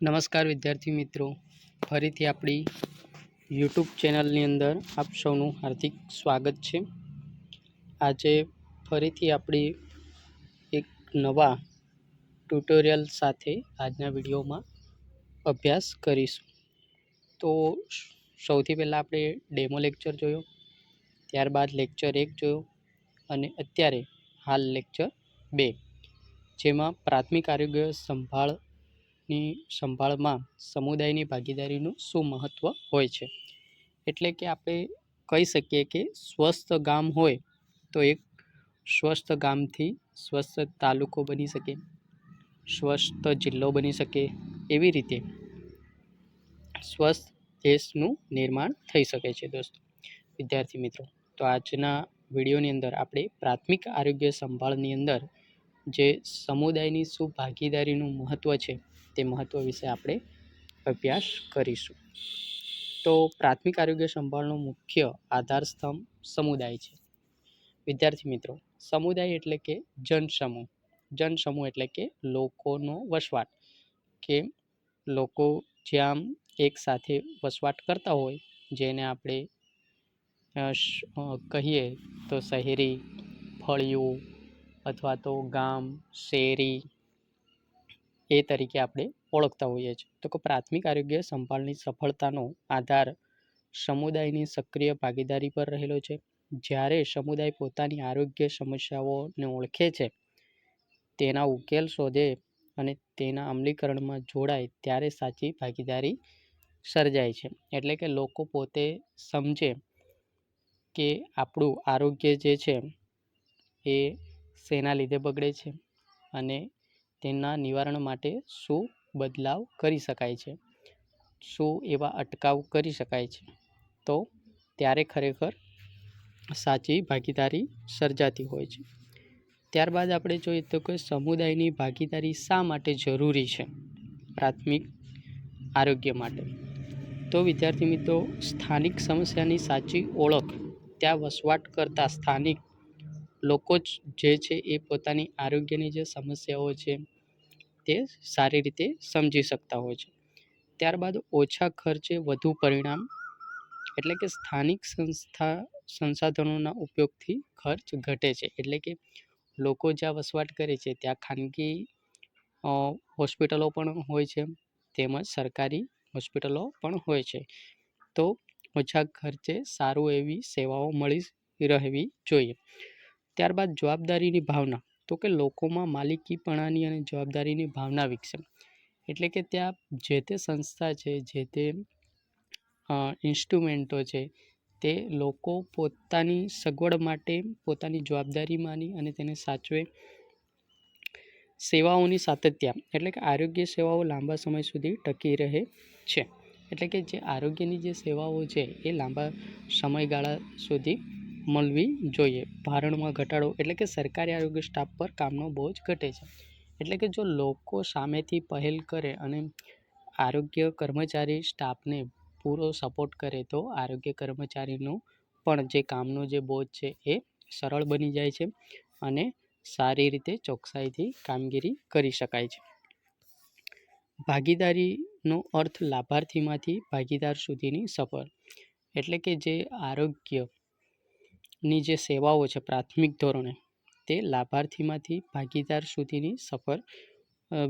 નમસ્કાર વિદ્યાર્થી મિત્રો, ફરીથી આપણી યુટ્યુબ ચેનલની અંદર આપ સૌનું હાર્દિક સ્વાગત છે. આજે ફરીથી આપણી એક નવા ટ્યુટોરિયલ સાથે આજના વિડીયોમાં અભ્યાસ કરીશું. તો સૌથી પહેલાં આપણે ડેમો લેક્ચર જોયો, ત્યારબાદ લેક્ચર 1 જોયો અને અત્યારે હાલ લેક્ચર 2, જેમાં પ્રાથમિક આરોગ્ય સંભાળમાં સમુદાયની ભાગીદારીનું શું મહત્ત્વ હોય છે. એટલે કે આપણે કહી શકીએ કે સ્વસ્થ ગામ હોય તો એક સ્વસ્થ ગામથી સ્વસ્થ તાલુકો બની શકે, સ્વસ્થ જિલ્લો બની શકે, એવી રીતે સ્વસ્થ દેશનું નિર્માણ થઈ શકે છે. દોસ્તો, વિદ્યાર્થી મિત્રો, તો આજના વિડીયોની અંદર આપણે પ્રાથમિક આરોગ્ય સંભાળની અંદર જે સમુદાયની શું ભાગીદારીનું મહત્ત્વ છે તે મહત્ત્વ વિશે આપણે અભ્યાસ કરીશું. તો પ્રાથમિક આરોગ્ય સંભાળનો મુખ્ય આધાર સ્તંભ સમુદાય છે. વિદ્યાર્થી મિત્રો, સમુદાય એટલે કે જનસમૂહ. જનસમૂહ એટલે કે લોકોનો વસવાટ, કે લોકો જ્યાં એક સાથે વસવાટ કરતા હોય, જેને આપણે કહીએ તો શહેરી, ફળિયું અથવા તો ગામ, શેરી એ તરીકે આપણે ઓળખતા હોઈએ છીએ. તો કે પ્રાથમિક આરોગ્ય સંભાળની સફળતાનો આધાર સમુદાયની સક્રિય ભાગીદારી પર રહેલો છે. જ્યારે સમુદાય પોતાની આરોગ્ય સમસ્યાઓને ઓળખે છે, તેના ઉકેલ શોધે અને તેના અમલીકરણમાં જોડાય, ત્યારે સાચી ભાગીદારી સર્જાય છે. એટલે કે લોકો પોતે સમજે કે આપણું આરોગ્ય જે છે એ શેના લીધે બગડે છે અને તેના નિવારણ માટે શું બદલાવ કરી શકાય છે, શું એવા અટકાવ કરી શકાય છે, તો ત્યારે ખરેખર સાચી ભાગીદારી સર્જાતી હોય છે. ત્યારબાદ આપણે જોઈએ તો કે સમુદાયની ભાગીદારી શા માટે જરૂરી છે પ્રાથમિક આરોગ્ય માટે. તો વિદ્યાર્થી મિત્રો, સ્થાનિક સમસ્યાની સાચી ઓળખ ત્યાં વસવાટ કરતા સ્થાનિક લોકો જે છે એ પોતાની આરોગ્યની જે સમસ્યાઓ છે તે સારી રીતે સમજી શકતા હોય છે. ત્યારબાદ ઓછા ખર્ચે વધુ પરિણામ, એટલે કે સ્થાનિક સંસાધનોના ઉપયોગથી ખર્ચ ઘટે છે. એટલે કે લોકો જ્યાં વસવાટ કરે છે ત્યાં ખાનગી હોસ્પિટલો પણ હોય છે, તેમજ સરકારી હોસ્પિટલો પણ હોય છે. તો ઓછા ખર્ચે સારું એવી સેવાઓ મળી રહેવી જોઈએ. ત્યારબાદ જવાબદારીની ભાવના, તો કે લોકોમાં માલિકીપણાની અને જવાબદારીની ભાવના વિકસે. એટલે કે ત્યાં જે તે સંસ્થા છે, જે તે ઇન્સ્ટ્રુમેન્ટો છે, તે લોકો પોતાની સગવડ માટે પોતાની જવાબદારી માની અને તેને સાચવે. સેવાઓની સાતત્ય, એટલે કે આરોગ્ય સેવાઓ લાંબા સમય સુધી ટકી રહે છે. એટલે કે જે આરોગ્યની જે સેવાઓ છે એ લાંબા સમયગાળા સુધી મળવી જોઈએ. ભારણમાં ઘટાડો, એટલે કે સરકારી આરોગ્ય સ્ટાફ પર કામનો બોજ ઘટે છે. એટલે કે જો લોકો સામેથી પહેલ કરે અને આરોગ્ય કર્મચારી સ્ટાફને પૂરો સપોર્ટ કરે, તો આરોગ્ય કર્મચારીનો પણ જે કામનો જે બોજ છે એ સરળ બની જાય છે અને સારી રીતે ચોકસાઈથી કામગીરી કરી શકાય છે. ભાગીદારીનો અર્થ લાભાર્થીમાંથી ભાગીદાર સુધીની સફર. એટલે કે જે આરોગ્યની જે સેવાઓ છે પ્રાથમિક ધોરણે, તે લાભાર્થીમાંથી ભાગીદાર સુધીની સફર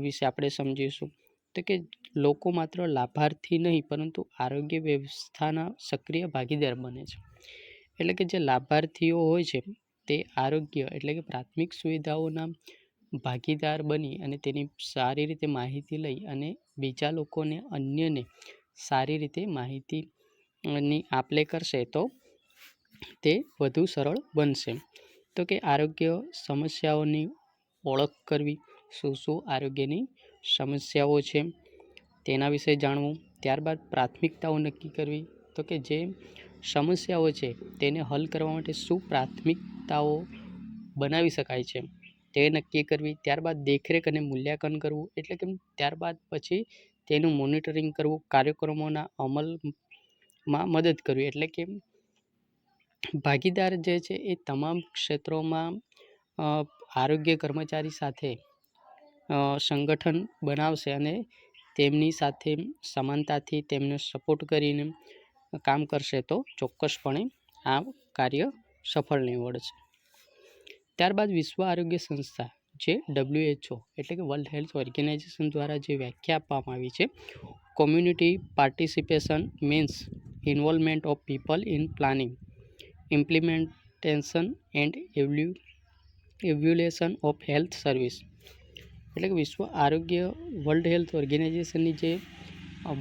વિશે આપણે સમજીશું. તો કે લોકો માત્ર લાભાર્થી નહીં, પરંતુ આરોગ્ય વ્યવસ્થાના સક્રિય ભાગીદાર બને છે. એટલે કે જે લાભાર્થીઓ હોય છે તે આરોગ્ય, એટલે કે પ્રાથમિક સુવિધાઓના ભાગીદાર બની અને તેની સારી રીતે માહિતી લઈ અને બીજા લોકોને, અન્યને સારી રીતે માહિતીની આપ-લે કરશે તો તે વધુ સરળ બનશે. તો કે આરોગ્ય સમસ્યાઓની ઓળખ કરવી, શું શું આરોગ્યની સમસ્યાઓ છે તેના વિશે જાણવું. ત્યારબાદ પ્રાથમિકતાઓ નક્કી કરવી, તો કે જે સમસ્યાઓ છે તેને હલ કરવા માટે શું પ્રાથમિકતાઓ બનાવી શકાય છે તે નક્કી કરવી. ત્યારબાદ દેખરેખ અને મૂલ્યાંકન કરવું, એટલે કે ત્યારબાદ પછી તેનું મોનિટરિંગ કરવું, કાર્યક્રમોના અમલમાં મદદ કરવી. એટલે કે ભાગીદાર જે છે એ તમામ ક્ષેત્રોમાં આરોગ્ય કર્મચારી સાથે સંગઠન બનાવશે અને તેમની સાથે સમાનતાથી તેમને સપોર્ટ કરીને કામ કરશે તો ચોક્કસપણે આ કાર્ય સફળ નીવડશે. ત્યારબાદ વિશ્વ આરોગ્ય સંસ્થા જે WHO એટલે કે વર્લ્ડ હેલ્થ ઓર્ગેનાઇઝેશન દ્વારા જે વ્યાખ્યા આપવામાં આવી છે, community participation means involvement of people in planning, implementation and evaluation of health service. એટલે કે વિશ્વ આરોગ્ય વર્લ્ડ હેલ્થ ઓર્ગેનાઇઝેશનની જે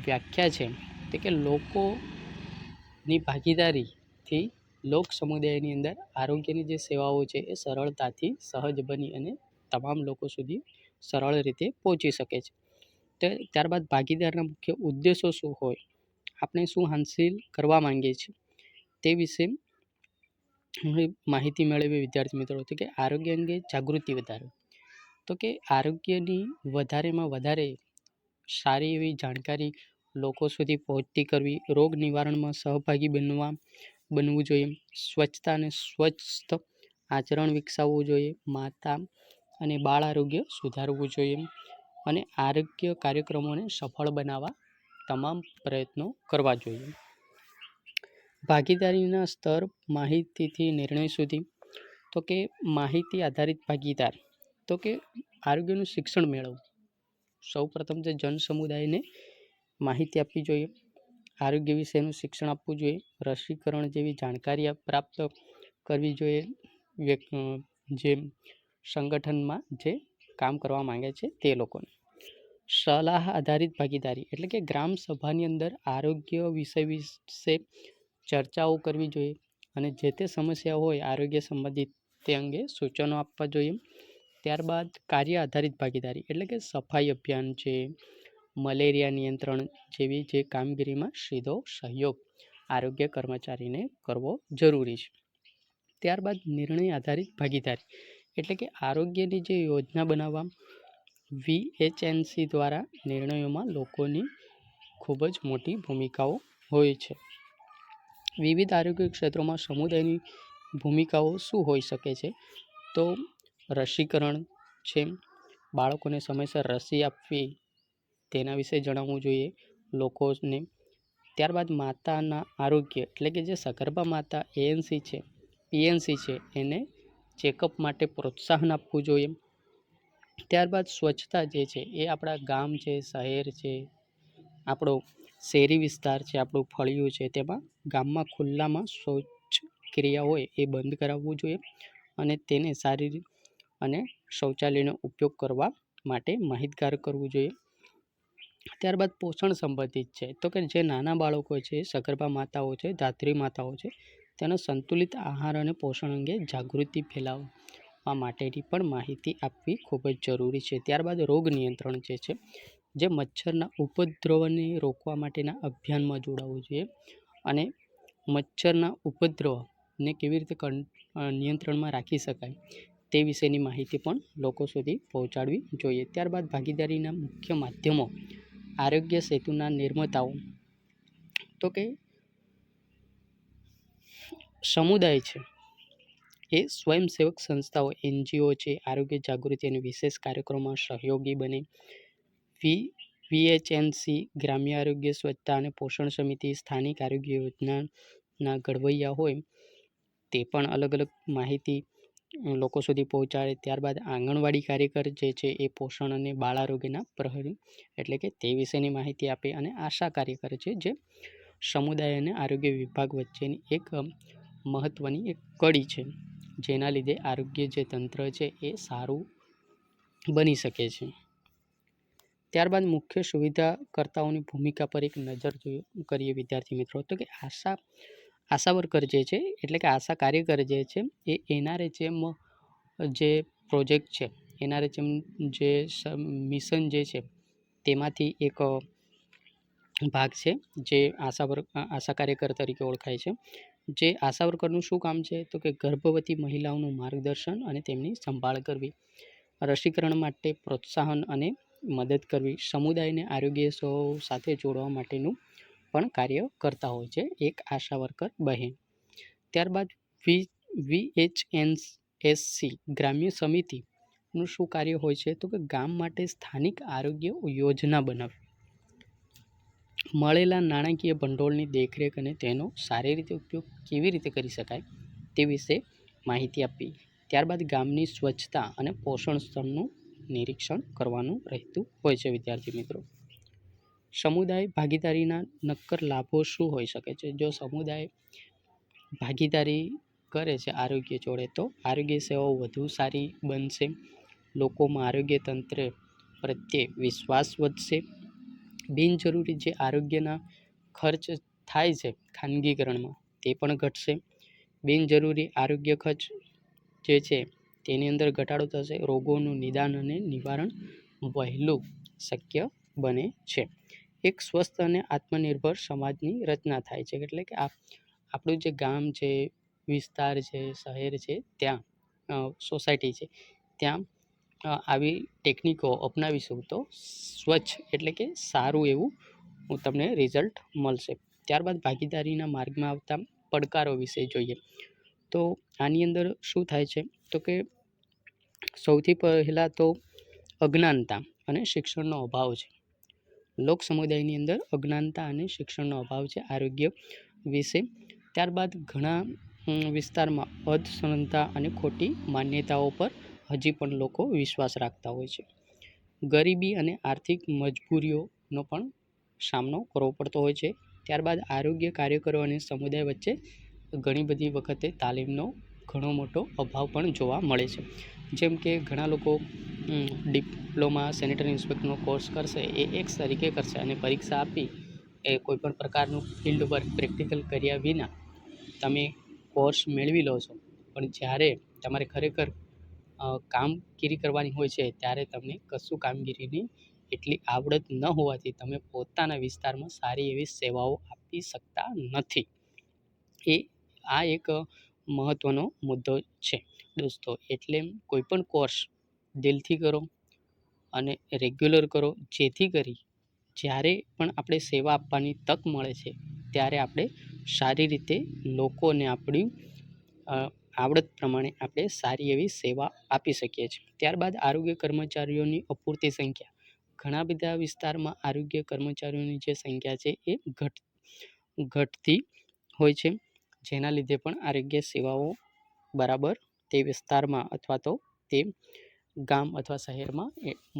વ્યાખ્યા છે તે કે લોકોની ભાગીદારીથી લોક સમુદાયની અંદર આરોગ્યની જે સેવાઓ છે એ સરળતાથી સહજ બની અને તમામ લોકો સુધી સરળ રીતે પહોંચી શકે છે. ત્યારબાદ ભાગીદારના મુખ્ય ઉદ્દેશો શું હોય, આપણે શું હાંસિલ કરવા માંગીએ છીએ તે વિશે માહિતી મેળવી વિદ્યાર્થી મિત્રો. તો કે આરોગ્ય અંગે જાગૃતિ વધારે, તો કે આરોગ્યની વધારેમાં વધારે સારી એવી જાણકારી લોકો સુધી પહોંચતી કરવી, રોગ નિવારણમાં સહભાગી બનવું જોઈએ, સ્વચ્છતા અને સ્વસ્થ આચરણ વિકસાવવું જોઈએ, માતા અને બાળ આરોગ્ય સુધારવું જોઈએ અને આરોગ્ય કાર્યક્રમોને સફળ બનાવવા તમામ પ્રયત્નો કરવા જોઈએ. ભાગીદારીના સ્તર માહિતીથી નિર્ણય સુધી, તો કે માહિતી આધારિત ભાગીદાર, તો કે આરોગ્યનું શિક્ષણ મેળવવું. સૌ પ્રથમ જે જન સમુદાયને માહિતી આપવી જોઈએ, આરોગ્ય વિશેનું શિક્ષણ આપવું જોઈએ, રસીકરણ જેવી જાણકારી પ્રાપ્ત કરવી જોઈએ, જે સંગઠનમાં જે કામ કરવા માંગે છે તે લોકોને. સલાહ આધારિત ભાગીદારી એટલે કે ગ્રામ સભાની અંદર આરોગ્ય વિષય વિશે ચર્ચાઓ કરવી જોઈએ અને જે તે સમસ્યા હોય આરોગ્ય સંબંધિત તે અંગે સૂચનો આપવા જોઈએ. ત્યારબાદ કાર્ય આધારિત ભાગીદારી એટલે કે સફાઈ અભિયાન છે, મલેરિયા નિયંત્રણ જેવી જે કામગીરીમાં સીધો સહયોગ આરોગ્ય કર્મચારીને કરવો જરૂરી છે. ત્યારબાદ નિર્ણય આધારિત ભાગીદારી એટલે કે આરોગ્યની જે યોજના બનાવવા VHNC દ્વારા નિર્ણયોમાં લોકોની ખૂબ જ મોટી ભૂમિકાઓ હોય છે. વિવિધ આરોગ્ય ક્ષેત્રોમાં સમુદાયની ભૂમિકાઓ શું હોઈ શકે છે, તો રસીકરણ છે, બાળકોને સમયસર રસી આપવી તેના વિશે જણાવવું જોઈએ લોકોને. ત્યારબાદ માતાના આરોગ્ય એટલે કે જે સગર્ભા માતા ANC છે, PNC છે, એને ચેકઅપ માટે પ્રોત્સાહન આપવું જોઈએ. ત્યારબાદ સ્વચ્છતા જે છે એ આપણા ગામ છે, શહેર છે, આપણો શહેરી વિસ્તાર છે, આપણું ફળિયું છે, તેમાં ગામમાં ખુલ્લામાં શૌચ ક્રિયા હોય એ બંધ કરાવવું જોઈએ અને તેને સારી અને શૌચાલયનો ઉપયોગ કરવા માટે માહિતગાર કરવું જોઈએ. ત્યારબાદ પોષણ સંબંધિત છે, તો કે જે નાના બાળકો છે, સગર્ભા માતાઓ છે, ધાત્રી માતાઓ છે, તેનો સંતુલિત આહાર અને પોષણ અંગે જાગૃતિ ફેલાવવા માટેની પણ માહિતી આપવી ખૂબ જ જરૂરી છે. ત્યારબાદ રોગ નિયંત્રણ જે મચ્છરના ઉપદ્રવને રોકવા માટેના અભિયાનમાં જોડાવવું જોઈએ અને મચ્છરના ઉપદ્રવને કેવી રીતે નિયંત્રણમાં રાખી શકાય તે વિશેની માહિતી પણ લોકો સુધી પહોંચાડવી જોઈએ. ત્યારબાદ ભાગીદારીના મુખ્ય માધ્યમો આરોગ્ય સેતુના નિર્માતાઓ, તો કે સમુદાય છે એ સ્વયંસેવક સંસ્થાઓ NGO છે, આરોગ્ય જાગૃતિ અને વિશેષ કાર્યક્રમોમાં સહયોગી બને. VHNC ગ્રામ્ય આરોગ્ય સ્વચ્છતા અને પોષણ સમિતિ સ્થાનિક આરોગ્ય યોજનાના ઘડવૈયા હોય તે પણ અલગ અલગ માહિતી લોકો સુધી પહોંચાડે. ત્યારબાદ આંગણવાડી કાર્યકર જે છે એ પોષણ અને બાળ આરોગ્યના પ્રહરી એટલે કે તે વિશેની માહિતી આપે અને આશા કાર્યકર છે જે સમુદાય અને આરોગ્ય વિભાગ વચ્ચેની એક મહત્ત્વની એક કડી છે, જેના લીધે આરોગ્ય જે તંત્ર છે એ સારું બની શકે છે. ત્યારબાદ મુખ્ય સુવિધાકર્તાઓની ભૂમિકા પર એક નજર કરીએ વિદ્યાર્થી મિત્રો. તો કે આશા વર્કર જે છે એટલે કે આશા કાર્યકર જે છે એ NRHM જે પ્રોજેક્ટ છે, NRHM જે મિશન જે છે તેમાંથી એક ભાગ છે જે આશા કાર્યકર તરીકે ઓળખાય છે. જે આશા વર્કરનું શું કામ છે, તો કે ગર્ભવતી મહિલાઓનું માર્ગદર્શન અને તેમની સંભાળ કરવી, રસીકરણ માટે પ્રોત્સાહન અને મદદ કરવી, સમુદાયને આરોગ્ય સાથે જોડવા માટેનું પણ કાર્ય કરતા હોય છે એક આશા વર્કર બહેન. ત્યારબાદ VHNSC ગ્રામ્ય સમિતિનું શું કાર્ય હોય છે, તો કે ગામ માટે સ્થાનિક આરોગ્ય યોજના બનાવવી, મળેલા નાણાકીય ભંડોળની દેખરેખ અને તેનો સારી રીતે ઉપયોગ કેવી રીતે કરી શકાય તે વિશે માહિતી આપવી. ત્યારબાદ ગામની સ્વચ્છતા અને પોષણ સ્તરનું નિરીક્ષણ કરવાનું રહેતું હોય છે. વિદ્યાર્થી મિત્રો, સમુદાય ભાગીદારીના નક્કર લાભો શું હોઈ શકે છે? જો સમુદાય ભાગીદારી કરે છે આરોગ્ય જોડે, તો આરોગ્ય સેવાઓ વધુ સારી બનશે, લોકોમાં આરોગ્ય તંત્ર પ્રત્યે વિશ્વાસ વધશે, બિનજરૂરી જે આરોગ્યના ખર્ચ થાય છે ખાનગીકરણમાં તે પણ ઘટશે, બિનજરૂરી આરોગ્ય ખર્ચ જે છે તેની અંદર ઘટાડો થશે, રોગોનું નિદાન અને નિવારણ વહેલું શક્ય બને છે. એક સ્વસ્થ અને આત્મનિર્ભર સમાજની રચના થાય છે. એટલે કે આપણું જે ગામ છે, વિસ્તાર છે, શહેર છે, ત્યાં સોસાયટી છે, ત્યાં આવી ટેકનિકો અપનાવીશું તો સ્વચ્છ એટલે કે સારું એવું તમને રિઝલ્ટ મળશે. ત્યારબાદ ભાગીદારીના માર્ગમાં આવતા પડકારો વિશે જોઈએ તો આની અંદર શું થાય છે તો કે સૌથી પહેલાં તો અજ્ઞાનતા અને શિક્ષણનો અભાવ છે. લોક સમુદાયની અંદર અજ્ઞાનતા અને શિક્ષણનો અભાવ છે આરોગ્ય વિશે. ત્યારબાદ ઘણા વિસ્તારમાં અધશ્રદ્ધા અને ખોટી માન્યતાઓ પર હજી પણ લોકો વિશ્વાસ રાખતા હોય છે. ગરીબી અને આર્થિક મજબૂરીઓનો પણ સામનો કરવો પડતો હોય છે. ત્યારબાદ આરોગ્ય કાર્યકરો અને સમુદાય વચ્ચે ઘણી બધી વખતે તાલીમનો ઘણો મોટો અભાવ પણ જોવા મળે છે. જેમ કે ઘણા લોકો ડિપ્લોમા સેનિટરી ઇન્સ્પેક્ટરનો કોર્સ કરશે, એ એક્સ તરીકે કરશે અને પરીક્ષા આપી એ કોઈપણ પ્રકારનું ફિલ્ડ વર્ક પ્રેક્ટિકલ કર્યા વિના તમે કોર્સ મેળવી લો છો, પણ જ્યારે તમારે ખરેખર કામગીરી કરવાની હોય છે ત્યારે તમને કશું કામગીરીની એટલી આવડત ન હોવાથી તમે પોતાના વિસ્તારમાં સારી એવી સેવાઓ આપી શકતા નથી. આ એક મહત્ત્વનો મુદ્દો છે દોસ્તો. એટલે કોઈપણ કોર્સ દિલથી કરો અને રેગ્યુલર કરો, જેથી કરી જ્યારે પણ આપણે સેવા આપવાની તક મળે છે ત્યારે આપણે સારી રીતે લોકોને આપણી આવડત પ્રમાણે આપણે સારી એવી સેવા આપી શકીએ છીએ. ત્યારબાદ આરોગ્ય કર્મચારીઓની અપૂરતી સંખ્યા. ઘણા બધા વિસ્તારમાં આરોગ્ય કર્મચારીઓની જે સંખ્યા છે એ ઘટતી હોય છે, જેના લીધે પણ આરોગ્ય સેવાઓ બરાબર તે વિસ્તારમાં અથવા તો તે ગામ અથવા શહેરમાં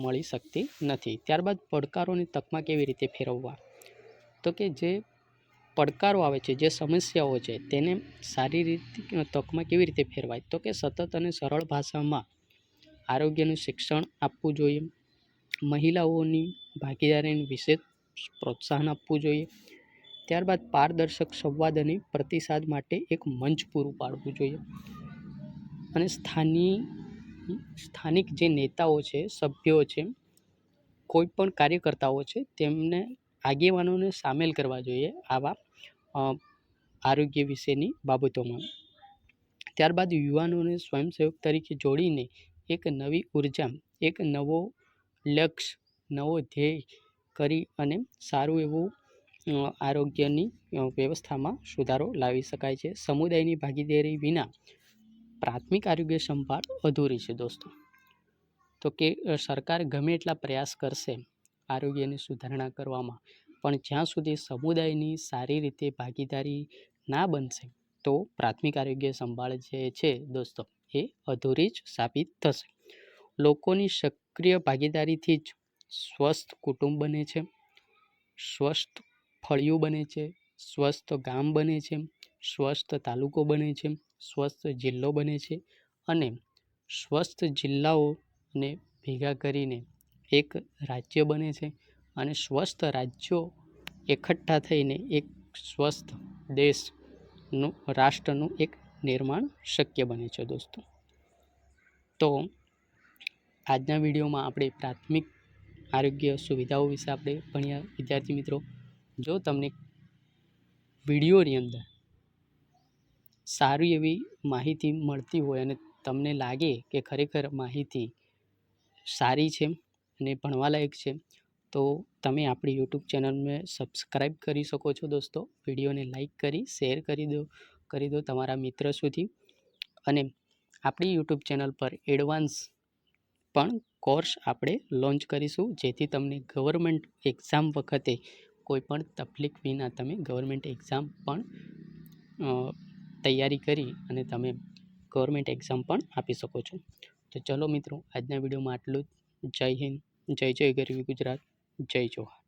મળી શકતી નથી. ત્યારબાદ પડકારોની તકમાં કેવી રીતે ફેરવવા, તો કે જે પડકારો આવે છે, જે સમસ્યાઓ છે, તેને સારી રીતે તકમાં કેવી રીતે ફેરવાય, તો કે સતત અને સરળ ભાષામાં આરોગ્યનું શિક્ષણ આપવું જોઈએ, મહિલાઓની ભાગીદારીને વિશેષ પ્રોત્સાહન આપવું જોઈએ. ત્યારબાદ પારદર્શક સંવાદ અને પ્રતિસાદ માટે એક મંચ પૂરું પાડવું જોઈએ અને સ્થાનિક જે નેતાઓ છે, સભ્યો છે, કોઈ પણ કાર્યકર્તાઓ છે, તેમને આગેવાનોને સામેલ કરવા જોઈએ આવા આરોગ્ય વિશેની બાબતોમાં. ત્યારબાદ યુવાનોને સ્વયંસેવક તરીકે જોડીને એક નવી ઉર્જા, એક નવો લક્ષ્ય, નવો ધ્યેય કરી અને સારું એવું આરોગ્યની વ્યવસ્થામાં સુધારો લાવી શકાય છે. સમુદાયની ભાગીદારી વિના પ્રાથમિક આરોગ્ય સંભાળ અધૂરી છે દોસ્તો. તો કે સરકાર ગમે એટલા પ્રયાસ કરશે આરોગ્યની સુધારણા કરવામાં, પણ જ્યાં સુધી સમુદાયની સારી રીતે ભાગીદારી ના બનશે તો પ્રાથમિક આરોગ્ય સંભાળ જે છે દોસ્તો એ અધૂરી જ સાબિત થશે. લોકોની સક્રિય ભાગીદારીથી જ સ્વસ્થ કુટુંબ બને છે, સ્વસ્થ ફળિયું બને છે, સ્વસ્થ ગામ બને છે, સ્વસ્થ તાલુકો બને છે, સ્વસ્થ જિલ્લો બને છે અને સ્વસ્થ જિલ્લાઓને ભેગા કરીને એક રાજ્ય બને છે અને સ્વસ્થ રાજ્યો એકઠા થઈને એક સ્વસ્થ દેશનું, રાષ્ટ્રનું એક નિર્માણ શક્ય બને છે દોસ્તો. તો આજના વિડીયોમાં આપણે પ્રાથમિક આરોગ્ય સુવિધાઓ વિશે આપણે ભણ્યા. વિદ્યાર્થી મિત્રો, જો તમને વિડીયોની અંદર સારી એવી માહિતી મળતી હોય અને તમને લાગે કે ખરેખર માહિતી સારી છે અને ભણવાલાયક છે, તો તમે આપણી યુટ્યુબ ચેનલને સબસ્ક્રાઈબ કરી શકો છો દોસ્તો. વિડીયોને લાઈક કરી શેર કરી દો તમારા મિત્ર સુધી. અને આપણી યુટ્યુબ ચેનલ પર એડવાન્સ પણ કોર્સ આપણે લોન્ચ કરીશું, જેથી તમને ગવર્મેન્ટ એક્ઝામ વખતે કોઈ પણ તકલીફ વિના તમે ગવર્મેન્ટ એક્ઝામ પણ તૈયારી કરી અને તમે ગવર્મેન્ટ એક્ઝામ પણ આપી શકો છો. તો ચલો મિત્રો, આજના વિડીયોમાં આટલું જ. જય હિન્દ, જય જય ગરવી ગુજરાત, જય જોહાર.